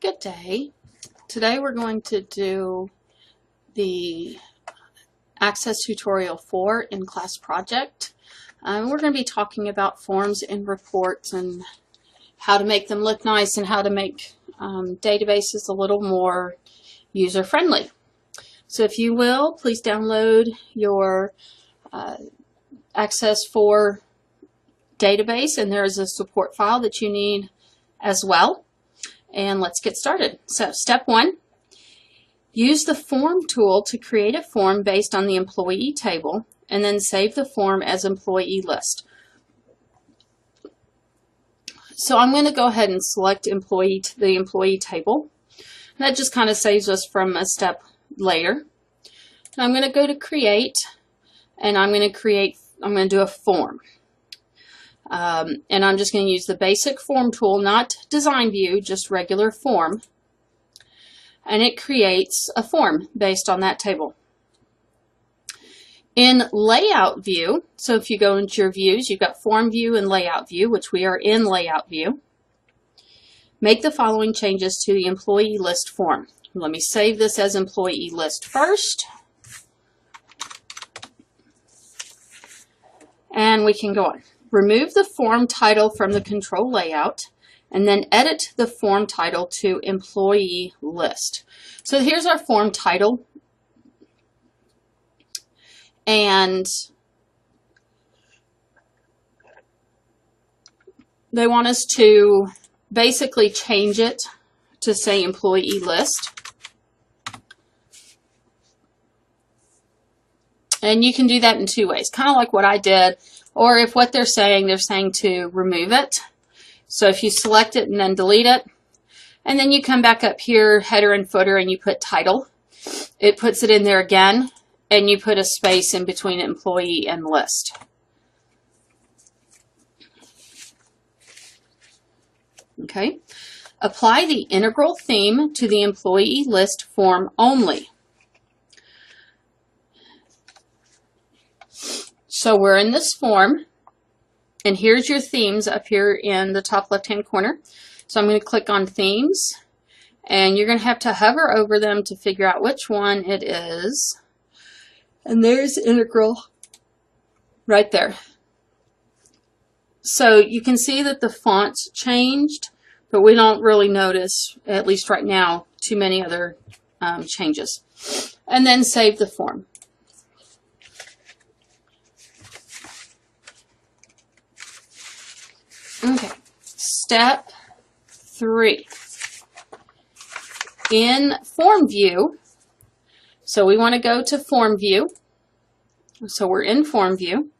Good day. Today we're going to do the Access Tutorial 4 in Class Project. We're going to be talking about forms and reports and how to make them look nice and how to make databases a little more user-friendly. So if you will, please download your Access4 database, and there is a support file that you need as well. And let's get started. So step 1, use the form tool to create a form based on the employee table and then save the form as employee list. So I'm going to go ahead and select the employee table. That just kind of saves us from a step later. And I'm going to go to create, and I'm going to do a form. And I'm just going to use the basic form tool, not design view, just regular form. And it creates a form based on that table. In layout view, so if you go into your views, you've got form view and layout view, which we are in layout view. Make the following changes to the employee list form. Let me save this as employee list first. And we can go on. Remove the form title from the control layout and then edit the form title to employee list. So here's our form title, and they want us to basically change it to say employee list. And you can do that in two ways, kind of like what I did. Or if what they're saying to remove it. So if you select it and then delete it, and then you come back up here, header and footer, and you put title, it puts it in there again, and you put a space in between employee and list. Okay. Apply the integral theme to the employee list form only. So we're in this form, and here's your themes up here in the top left-hand corner. So I'm going to click on themes, and you're going to have to hover over them to figure out which one it is. And there's integral right there. So you can see that the font's changed, but we don't really notice, at least right now, too many other changes. And then save the form. Okay, step 3. In form view, so we want to go to form view. So we're in form view.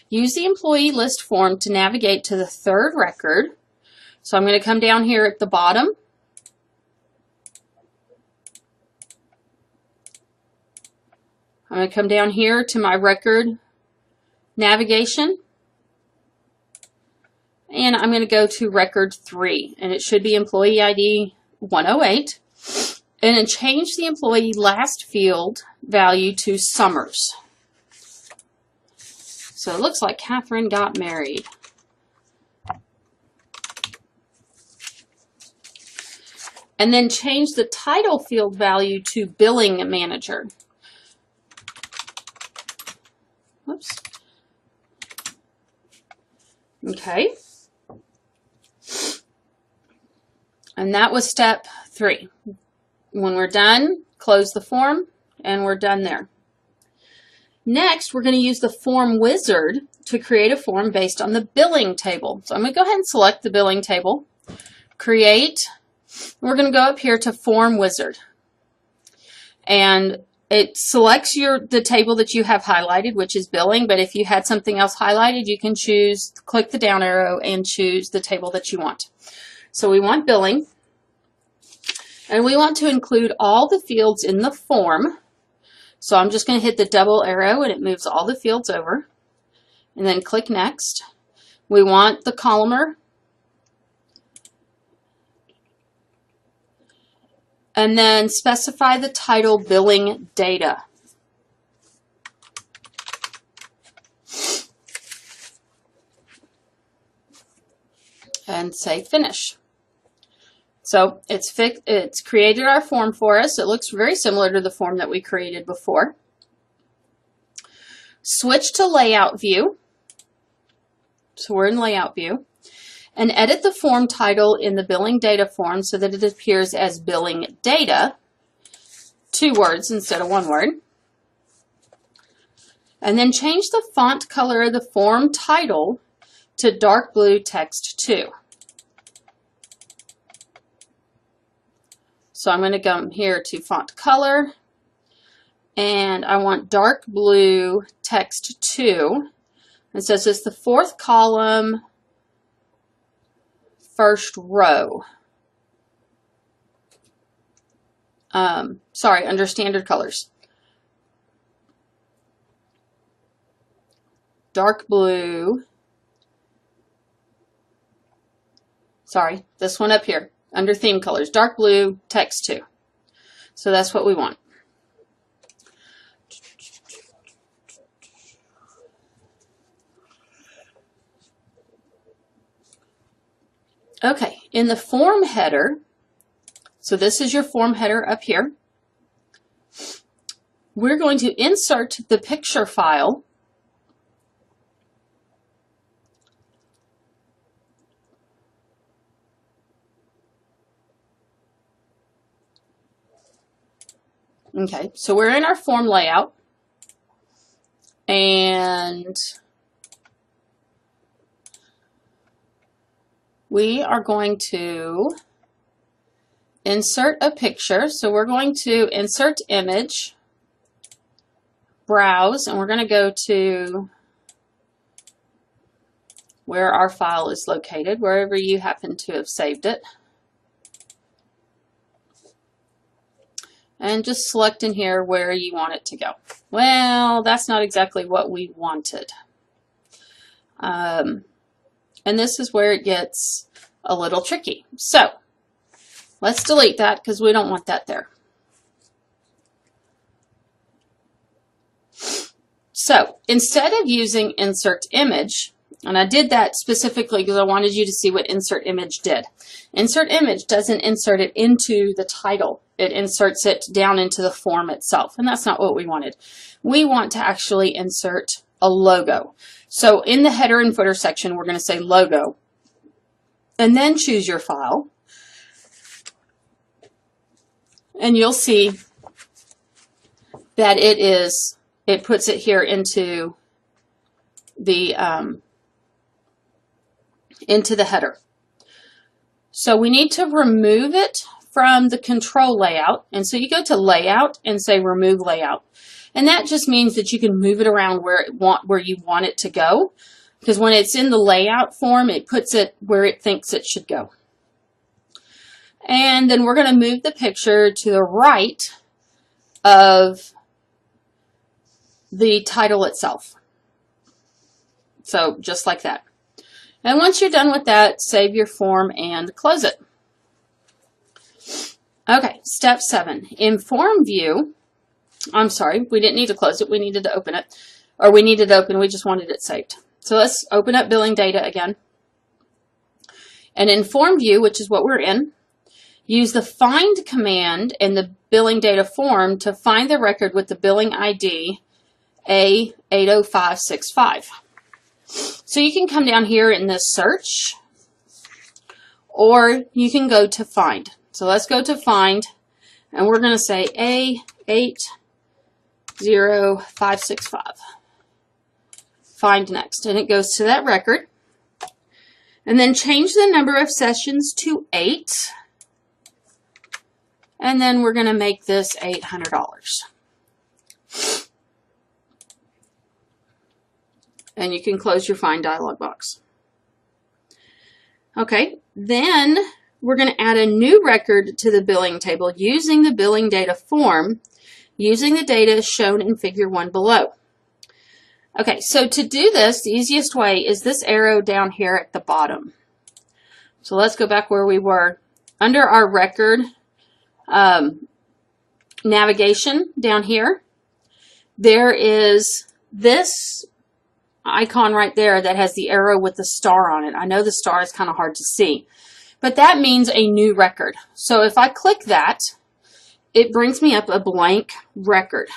Use the employee list form to navigate to the third record. So I'm going to come down here at the bottom. I'm going to come down here to my record navigation. And I'm going to go to record 3, and it should be employee ID 108, and then change the employee last field value to Summers. So it looks like Catherine got married. And then change the title field value to Billing Manager. Whoops. Okay. And that was step 3. When we're done, close the form, and we're done there. Next, we're going to use the form wizard to create a form based on the billing table. So I'm going to go ahead and select the billing table, create. We're going to go up here to form wizard. And it selects the table that you have highlighted, which is billing, but if you had something else highlighted, you can click the down arrow and choose the table that you want. So we want billing, and we want to include all the fields in the form. So I'm just going to hit the double arrow, and it moves all the fields over, and then click next. We want the columnar, and then specify the title billing data. And say finish. So it's created our form for us. It looks very similar to the form that we created before. Switch to layout view. So we're in layout view. And edit the form title in the billing data form so that it appears as billing data, 2 words instead of 1 word. And then change the font color of the form title to dark blue text 2. So I'm going to come here to font color, and I want dark blue text 2. It says it's the 4th column, 1st row. Sorry, under standard colors. Dark blue. Sorry, this one up here. Under theme colors, dark blue, text 2. So that's what we want. Okay, in the form header, so this is your form header up here, we're going to insert the picture file . Okay, so we're in our form layout, and we are going to insert a picture. So we're going to insert image, browse, and we're going to go to where our file is located, wherever you happen to have saved it. And just select in here where you want it to go. Well, that's not exactly what we wanted. And this is where it gets a little tricky. So let's delete that because we don't want that there. So instead of using insert image, and I did that specifically because I wanted you to see what insert image did. Insert image doesn't insert it into the title. It inserts it down into the form itself, and that's not what we wanted. We want to actually insert a logo. So in the header and footer section, we're going to say logo, and then choose your file. And you'll see that it puts it here into the header. So we need to remove it from the control layout. And so you go to layout and say remove layout. And that just means that you can move it around where you want it to go. Because when it's in the layout form, it puts it where it thinks it should go. And then we're going to move the picture to the right of the title itself. So just like that. And once you're done with that, save your form and close it. Okay, step 7. In form view, I'm sorry, we didn't need to close it. We needed to open it. Or we needed to open, we just wanted it saved. So let's open up billing data again. And in form view, which is what we're in, use the find command in the billing data form to find the record with the billing ID A80565. So you can come down here in this search, or you can go to find. So let's go to find, and we're going to say A80565. Find next, and it goes to that record. And then change the number of sessions to 8. And then we're going to make this $800. And you can close your Find dialog box. Okay, then we're going to add a new record to the billing table using the billing data form, using the data shown in figure 1 below. Okay, so to do this, the easiest way is this arrow down here at the bottom. So let's go back where we were. Under our record navigation down here, there is this icon right there that has the arrow with the star on it. I know the star is kind of hard to see, but that means a new record. So if I click that, it brings me up a blank record.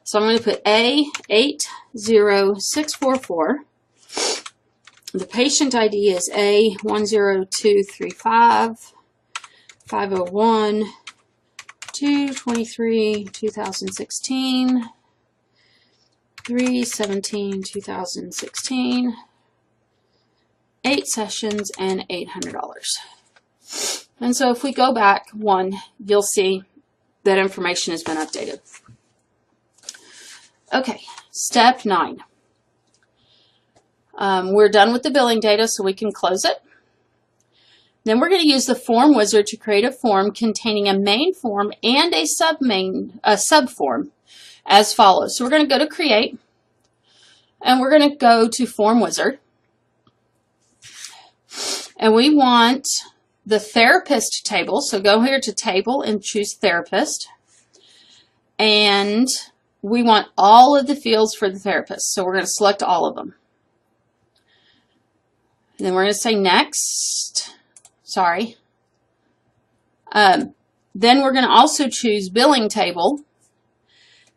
So I'm going to put A80644. The patient ID is A10235 501 223 2016 317 2016, 8 sessions and $800. And so if we go back one, you'll see that information has been updated. Okay, step 9. We're done with the billing data, so we can close it. Then we're going to use the form wizard to create a form containing a main form and a subform as follows. So we're going to go to create, and we're going to go to form wizard, and we want the therapist table. So go here to table and choose therapist, and we want all of the fields for the therapist. So we're going to select all of them. And then we're going to say next. Sorry. Then we're going to also choose billing table,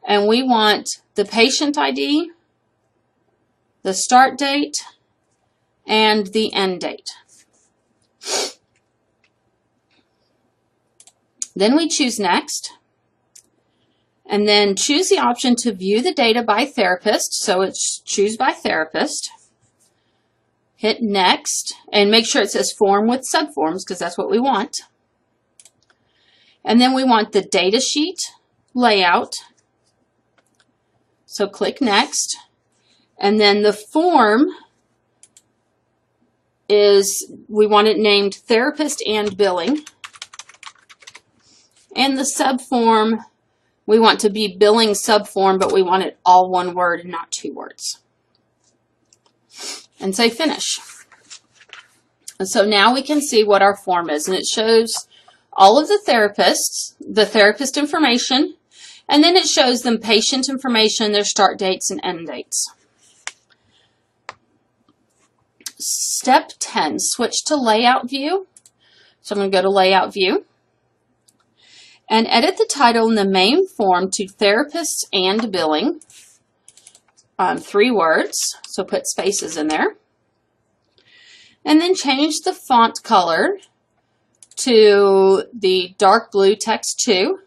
and we want the patient ID, the start date, and the end date. Then we choose next, and then choose the option to view the data by therapist. So it's choose by therapist. Hit next, and make sure it says form with subforms, because that's what we want. And then we want the data sheet layout. So click next. And then the form is, we want it named therapist and billing. And the subform, we want to be billing subform, but we want it all one word and not 2 words. And say finish. And so now we can see what our form is, and it shows all of the therapists, the therapist information, and then it shows them patient information, their start dates and end dates. Step 10, switch to layout view. So I'm going to go to layout view and edit the title in the main form to therapists and billing. 3 words, so put spaces in there. And then change the font color to the dark blue text 2.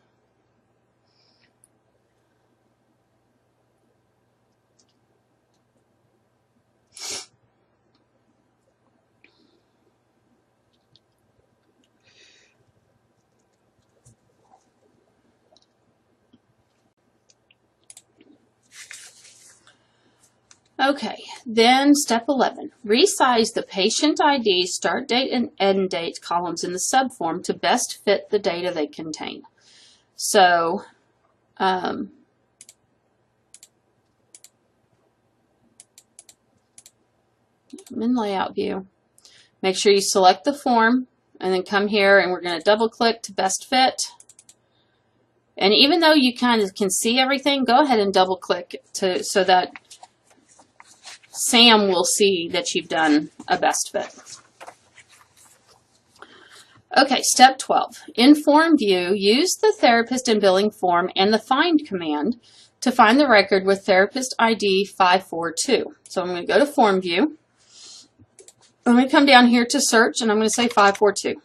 Okay, then step 11, resize the patient ID, start date, and end date columns in the subform to best fit the data they contain. So, I'm in layout view. Make sure you select the form, and then come here, and we're going to double click to best fit. And even though you kind of can see everything, go ahead and double click so that Sam will see that you've done a best fit. Okay, step 12. In form view, use the therapist and billing form and the find command to find the record with therapist ID 542. So I'm going to go to form view. I'm going to come down here to search, and I'm going to say 542.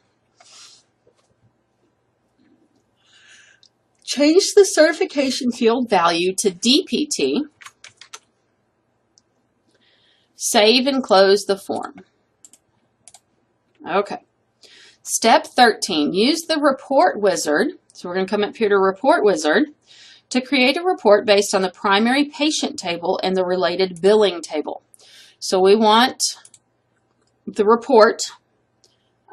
Change the certification field value to DPT. Save and close the form. Okay. Step 13, use the report wizard. So we're going to come up here to report wizard to create a report based on the primary patient table and the related billing table. So we want the report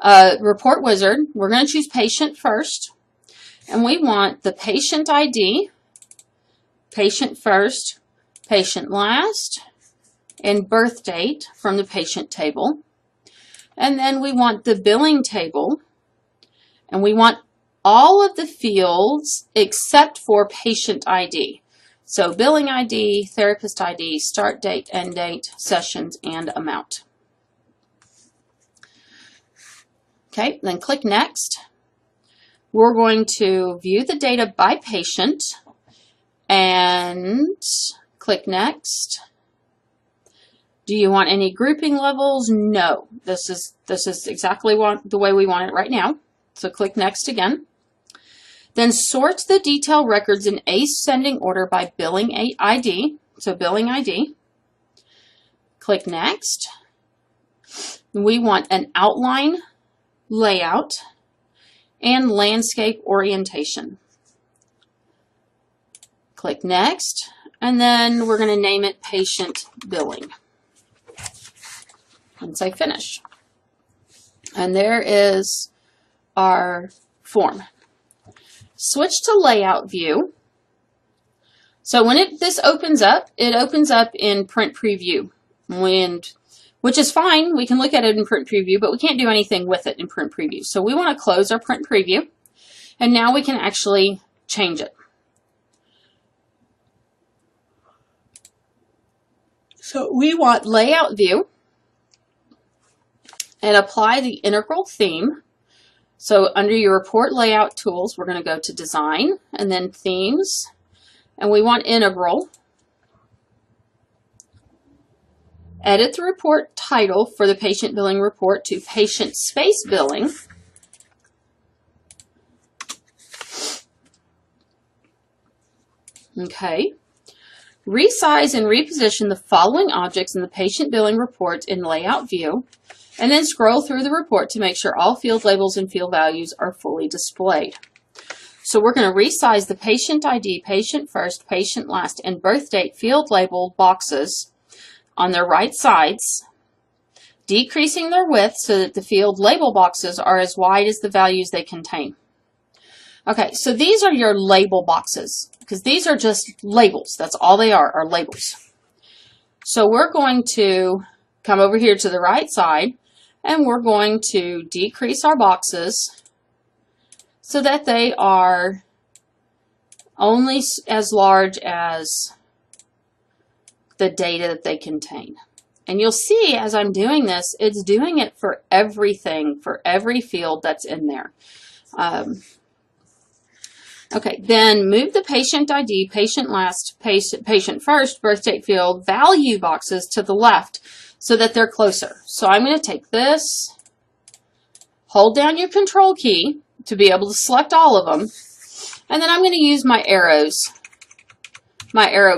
wizard. We're going to choose patient first, and we want the patient ID, patient first, patient last, and birth date from the patient table. And then we want the billing table, and we want all of the fields except for patient ID. So billing ID, therapist ID, start date, end date, sessions, and amount. Okay, then click Next. We're going to view the data by patient and click Next. Do you want any grouping levels? No. This is exactly the way we want it right now. So click Next again. Then sort the detail records in ascending order by billing ID. So billing ID. Click Next. We want an outline, layout, and landscape orientation. Click Next, and then we're going to name it Patient Billing. And say Finish. And there is our form. Switch to Layout View. So when this opens up, it opens up in Print Preview, which is fine. We can look at it in Print Preview, but we can't do anything with it in Print Preview. So we want to close our Print Preview, and now we can actually change it. So we want Layout View and apply the integral theme. So under your report layout tools, we're going to go to Design and then Themes, and we want Integral. Edit the report title for the patient billing report to Patient Space Billing. Okay. Resize and reposition the following objects in the patient billing report in Layout View, and then scroll through the report to make sure all field labels and field values are fully displayed. So we're going to resize the patient ID, patient first, patient last, and birth date field label boxes on their right sides, decreasing their width so that the field label boxes are as wide as the values they contain. Okay, so these are your label boxes, because these are just labels. That's all they are labels. So we're going to come over here to the right side, and we're going to decrease our boxes so that they are only as large as the data that they contain. And you'll see as I'm doing this, it's doing it for everything, for every field that's in there. Okay, then move the patient ID, patient last, patient first, birth date field, value boxes to the left so that they're closer. So I'm going to take this, hold down your control key to be able to select all of them, and then I'm going to use my arrow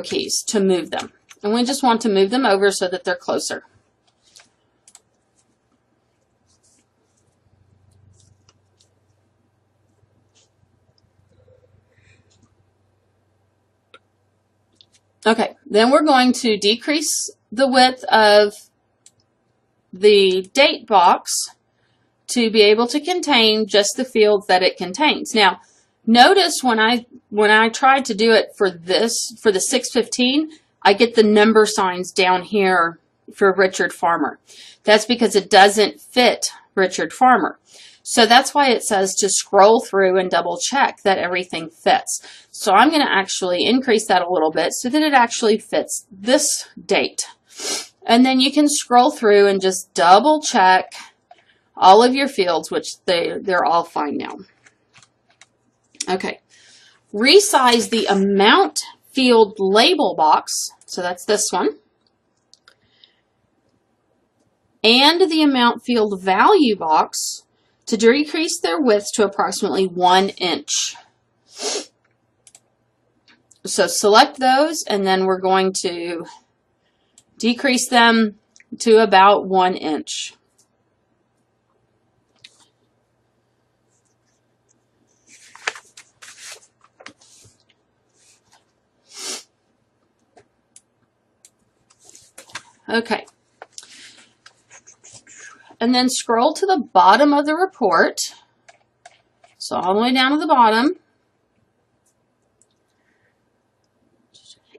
keys to move them. And we just want to move them over so that they're closer. Okay, then we're going to decrease the width of the date box to be able to contain just the fields that it contains. Now, notice when I tried to do it for the 615, I get the number signs down here for Richard Farmer. That's because it doesn't fit Richard Farmer. So that's why it says to scroll through and double check that everything fits. So I'm going to actually increase that a little bit so that it actually fits this date. And then you can scroll through and just double check all of your fields, which they're all fine now. Okay. Resize the amount field label box, so that's this one, and the amount field value box to decrease their width to approximately 1 inch. So select those, and then we're going to decrease them to about 1 inch. Okay. And then scroll to the bottom of the report. So all the way down to the bottom.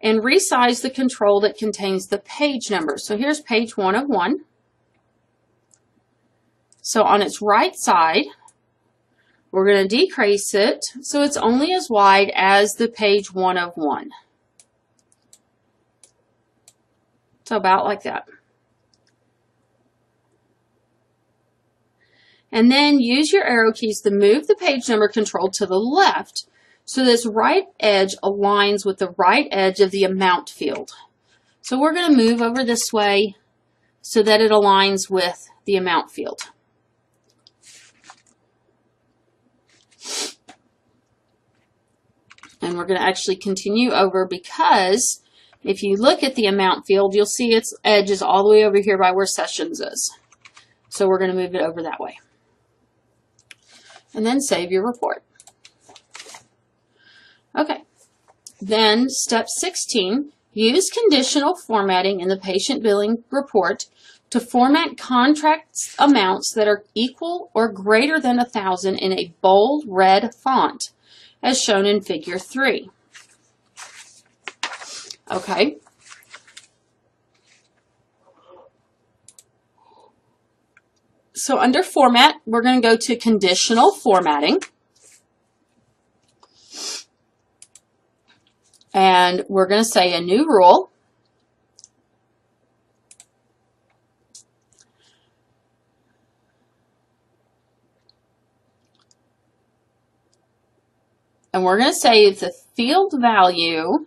And resize the control that contains the page number. So here's page 1 of 1. So on its right side, we're going to decrease it so it's only as wide as the page 1 of 1. So about like that. And then use your arrow keys to move the page number control to the left so this right edge aligns with the right edge of the amount field. So we're going to move over this way so that it aligns with the amount field. And we're going to actually continue over because if you look at the amount field, you'll see its edge is all the way over here by where sessions is. So we're going to move it over that way. And then save your report. Okay. Then step 16, use conditional formatting in the patient billing report to format contract amounts that are equal or greater than 1,000 in a bold red font, as shown in figure 3. Okay. So under format, we're going to go to conditional formatting. And we're going to say a new rule. And we're going to say if the field value,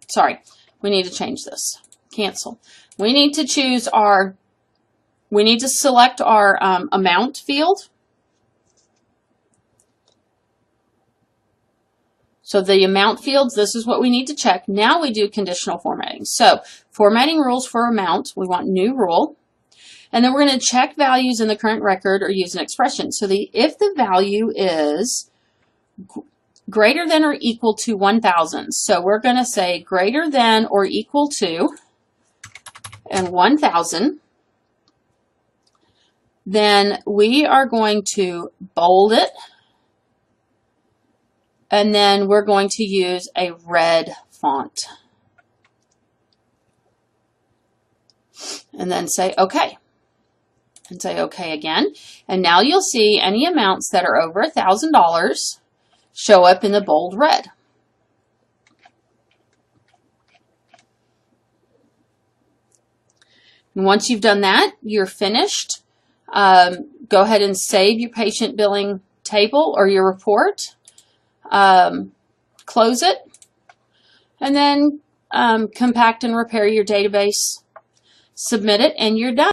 sorry, we need to change this. Cancel. We need to choose we need to select our amount field. So the amount fields, this is what we need to check. Now we do conditional formatting. So formatting rules for amount, we want new rule. And then we're going to check values in the current record or use an expression. So if the value is greater than or equal to 1,000. So we're going to say greater than or equal to and 1,000. Then we are going to bold it. And then we're going to use a red font. And then say OK. And say OK again. And now you'll see any amounts that are over $1,000 show up in the bold red. And once you've done that, you're finished. Go ahead and save your patient billing table or your report. Close it. And then compact and repair your database. Submit it, and you're done.